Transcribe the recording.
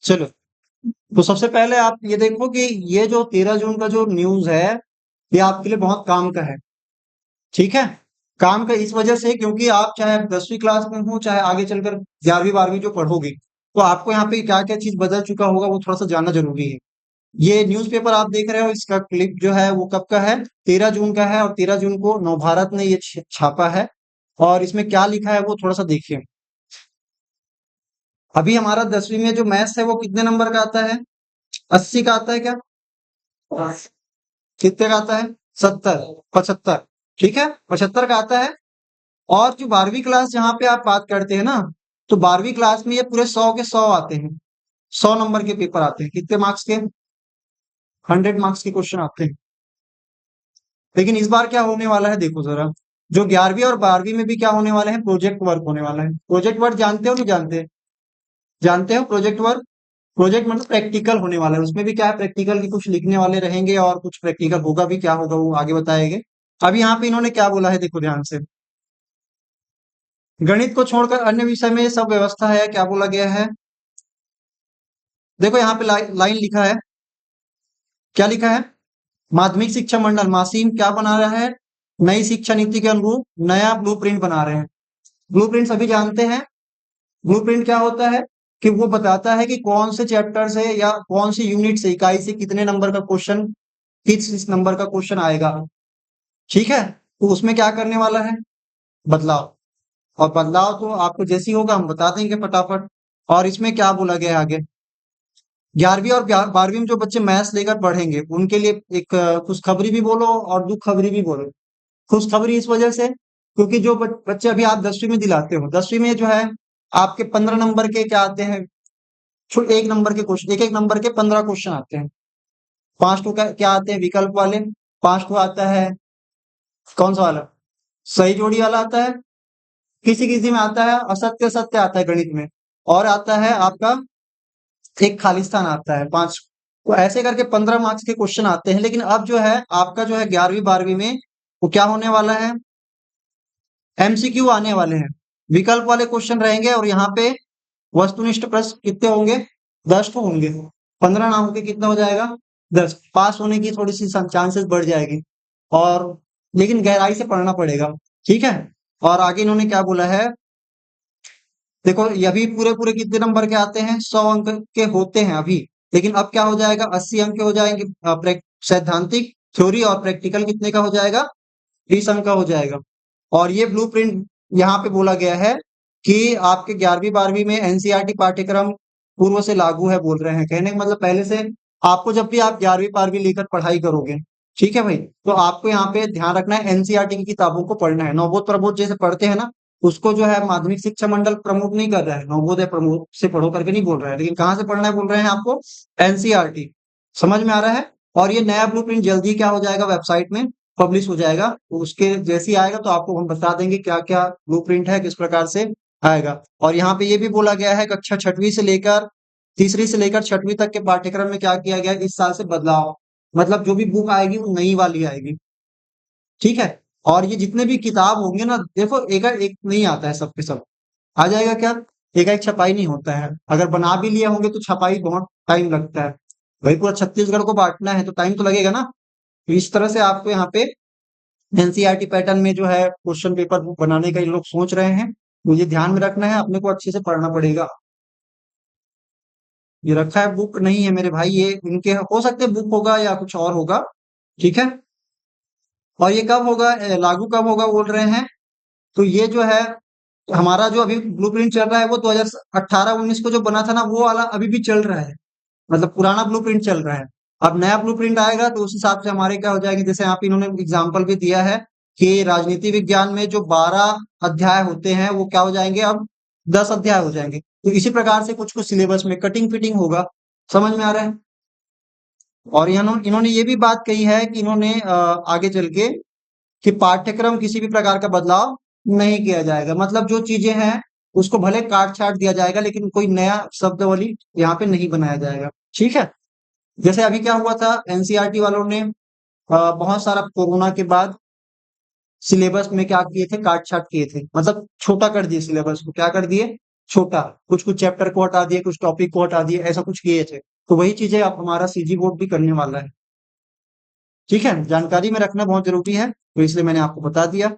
चलो, तो सबसे पहले आप ये देखो कि ये जो 13 जून का जो न्यूज है, ये आपके लिए बहुत काम का है। ठीक है। काम का इस वजह से क्योंकि आप चाहे 10वीं क्लास में हो चाहे आगे चलकर 11वीं 12वीं जो पढ़ोगे, तो आपको यहाँ पे क्या क्या चीज बदल चुका होगा वो थोड़ा सा जानना जरूरी है। ये न्यूज़पेपर आप देख रहे हो, इसका क्लिप जो है वो कब का है? 13 जून का है, और 13 जून को नवभारत ने ये छापा है। और इसमें क्या लिखा है वो थोड़ा सा देखिए। अभी हमारा 10वीं में जो मैथ्स है वो कितने नंबर का आता है? 80 का आता है क्या? कितने का आता है? 70, 75। ठीक है, 75 का आता है। और जो 12वीं क्लास जहाँ पे आप बात करते हैं ना, तो 12वीं क्लास में ये पूरे 100 के 100 आते हैं। 100 नंबर के पेपर आते हैं, कितने मार्क्स के? 100 मार्क्स के क्वेश्चन आते हैं। लेकिन इस बार क्या होने वाला है देखो जरा। जो 11वीं और 12वीं में भी क्या होने वाले हैं? प्रोजेक्ट वर्क होने वाला है। प्रोजेक्ट वर्क जानते हो नहीं जानते? जानते हो प्रोजेक्ट वर्क? प्रोजेक्ट मतलब प्रैक्टिकल होने वाला है। उसमें भी क्या है, प्रैक्टिकल की कुछ लिखने वाले रहेंगे और कुछ प्रैक्टिकल होगा भी। क्या होगा वो आगे बताएंगे। अब यहाँ पे इन्होंने क्या बोला है देखो ध्यान से। गणित को छोड़कर अन्य विषय में सब व्यवस्था है, क्या बोला गया है? देखो यहाँ पे लाइन लिखा है। क्या लिखा है? माध्यमिक शिक्षा मंडल मासीम क्या बना रहा है? नई शिक्षा नीति के अनुरूप नया ब्लूप्रिंट बना रहे हैं। ब्लूप्रिंट सभी जानते हैं। ब्लूप्रिंट क्या होता है कि वो बताता है कि कौन से चैप्टर से या कौन सी यूनिट से, इकाई से कितने नंबर का क्वेश्चन, किस नंबर का क्वेश्चन आएगा। ठीक है, तो उसमें क्या करने वाला है? बदलाव। और बदलाव तो आपको जैसी होगा हम बता देंगे फटाफट। और इसमें क्या बोला गया है आगे? 11वीं और 12वीं में जो बच्चे मैथ्स लेकर पढ़ेंगे उनके लिए एक खुशखबरी भी बोलो और दुख खबरी भी बोलो। खुशखबरी इस वजह से क्योंकि जो बच्चे अभी आप 10वीं में दिलाते हो, 10वीं में जो है आपके 15 नंबर के क्या आते हैं? एक नंबर के क्वेश्चन, एक एक नंबर के 15 क्वेश्चन आते हैं। 5 का क्या आते हैं? विकल्प वाले। 5 आता है कौन सा वाला? सही जोड़ी वाला आता है। किसी किसी में आता है असत्य सत्य आता है गणित में। और आता है आपका एक खालिस्तान आता है 5। तो ऐसे करके 15 मार्क्स के क्वेश्चन आते हैं। लेकिन अब जो है आपका जो है 11वीं 12वीं में वो क्या होने वाला है? एमसीक्यू आने वाले हैं। विकल्प वाले क्वेश्चन रहेंगे और यहाँ पे वस्तुनिष्ठ प्रश्न कितने होंगे? 10 तो होंगे। 15 ना होके कितना हो जाएगा? 10। पास होने की थोड़ी सी चांसेस बढ़ जाएगी। और लेकिन गहराई से पढ़ना पड़ेगा। ठीक है। और आगे इन्होंने क्या बोला है देखो, ये अभी पूरे पूरे कितने नंबर के आते हैं? 100 अंक के होते हैं अभी। लेकिन अब क्या हो जाएगा? 80 अंक के हो जाएंगे। सैद्धांतिक, थ्योरी और प्रैक्टिकल कितने का हो जाएगा? 30 अंक का हो जाएगा। और ये ब्लूप्रिंट यहाँ पे बोला गया है कि आपके 11वीं 12वीं में एनसीईआरटी पाठ्यक्रम पूर्व से लागू है, बोल रहे हैं। कहने का मतलब पहले से आपको जब भी आप 11वीं 12वीं लेकर पढ़ाई करोगे, ठीक है भाई, तो आपको यहाँ पे ध्यान रखना है एनसीईआरटी की किताबों को पढ़ना है। नवबोध प्रबोध जैसे पढ़ते हैं ना, उसको जो है माध्यमिक शिक्षा मंडल प्रमुख नहीं कर रहा है, नवोदय प्रमुख से पढ़ो करके नहीं बोल रहा है। लेकिन कहाँ से पढ़ना है बोल रहे हैं आपको? एनसीईआरटी। समझ में आ रहा है? और ये नया ब्लूप्रिंट जल्दी क्या हो जाएगा, वेबसाइट में पब्लिश हो जाएगा। तो उसके जैसे ही आएगा तो आपको हम बता देंगे क्या क्या ब्लूप्रिंट है, किस प्रकार से आएगा। और यहाँ पे ये भी बोला गया है कक्षा छठवीं से लेकर तीसरी से लेकर छठवीं तक के पाठ्यक्रम में क्या किया गया है इस साल से बदलाव। मतलब जो भी बुक आएगी वो नई वाली आएगी। ठीक है। और ये जितने भी किताब होंगे ना, देखो एक एक नहीं आता है, सब के सब आ जाएगा क्या? एक एक छपाई नहीं होता है। अगर बना भी लिए होंगे तो छपाई बहुत टाइम लगता है। भाई पूरा छत्तीसगढ़ को बांटना है तो टाइम तो लगेगा ना। तो इस तरह से आपको यहाँ पे एनसीईआरटी पैटर्न में जो है क्वेश्चन पेपर बनाने का ये लोग सोच रहे हैं। मुझे ध्यान में रखना है, अपने को अच्छे से पढ़ना पड़ेगा। ये रखा है, बुक नहीं है मेरे भाई, ये इनके हो सकते बुक होगा या कुछ और होगा। ठीक है। और ये कब होगा, लागू कब होगा बोल रहे हैं? तो ये जो है हमारा जो अभी ब्लूप्रिंट चल रहा है वो 2018-19 को जो बना था ना वो वाला अभी भी चल रहा है। मतलब पुराना ब्लूप्रिंट चल रहा है। अब नया ब्लूप्रिंट आएगा तो उस हिसाब से हमारे क्या हो जाएंगे। जैसे यहाँ पे इन्होंने एग्जाम्पल भी दिया है कि राजनीति विज्ञान में जो 12 अध्याय होते हैं वो क्या हो जाएंगे, अब 10 अध्याय हो जाएंगे। तो इसी प्रकार से कुछ कुछ सिलेबस में कटिंग फिटिंग होगा। समझ में आ रहा है? और इन्होंने ये भी बात कही है कि इन्होंने आगे चल के कि पाठ्यक्रम किसी भी प्रकार का बदलाव नहीं किया जाएगा। मतलब जो चीजें हैं उसको भले काट छाट दिया जाएगा लेकिन कोई नया शब्दावली यहाँ पे नहीं बनाया जाएगा। ठीक है। जैसे अभी क्या हुआ था, एनसीईआरटी वालों ने बहुत सारा कोरोना के बाद सिलेबस में क्या किए थे, काट छाट किए थे। मतलब छोटा कर दिए सिलेबस को, क्या कर दिए? छोटा, कुछ-कुछ चैप्टर को हटा दिए, कुछ टॉपिक को हटा दिए, ऐसा कुछ किए थे। तो वही चीज़ें अब हमारा सीजी बोर्ड भी करने वाला है। ठीक है? जानकारी में रखना बहुत ज़रूरी है, तो इसलिए मैंने आपको बता दिया।